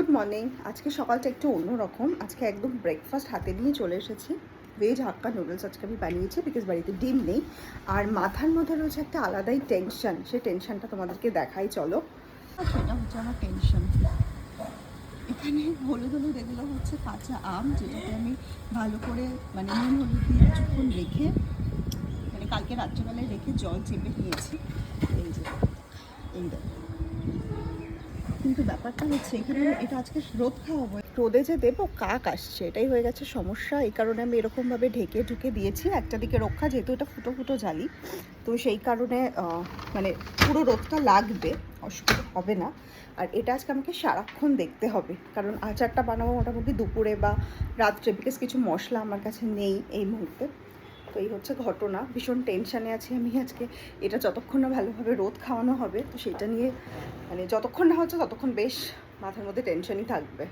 Good morning. আজকে সকালটা একটু অন্যরকম। আজকে একদম ব্রেকফাস্ট হাতে নিয়ে চলে এসেছি। ভেজ হাক্কা নুডলস আজকে আমি বানিয়েছি, বিকজ বাড়িতে ডিম নেই। আর মাথার মধ্যে রয়েছে একটা আলাদাই টেনশন, সেই টেনশনটা তোমাদেরকে দেখাই চলো। সেটা হচ্ছে আমার টেনশন। এখানে হলুদ হলুদ এগুলো হচ্ছে কাঁচা আম, যেটাকে আমি ভালো করে নুন হলুদ দিয়ে কিছুক্ষণ রেখে কালকে রাত্রেবেলায় রেখে জল চেপে নিয়েছি। এই দেখো, কিন্তু ব্যাপারটা হচ্ছে এখানে এটা আজকে রোদ খাওয়াবো, রোদে যে দেবো কাক আসছে, এটাই হয়ে গেছে সমস্যা। এই কারণে আমি এরকমভাবে ঢেকে দিয়েছি। একটা দিকে রক্ষা, যেহেতু এটা ফুটো ফুটো জালি, তো সেই কারণে পুরো রোদটা লাগবে, অসুবিধা হবে না। আর এটা আজকে আমাকে সারাক্ষণ দেখতে হবে, কারণ আচারটা বানাবো মোটামুটি দুপুরে বা রাত্রে, বিকজ কিছু মশলা আমার কাছে নেই এই মুহূর্তে। তো এই হচ্ছে ঘটনা। ভীষণ টেনশানে আছি আমি আজকে। এটা যতক্ষণ না ভালোভাবে রোদ খাওয়ানো হবে, তো সেটা নিয়ে যতক্ষণ না হচ্ছে ততক্ষণ বেশ মাথার মধ্যে টেনশনই থাকবে।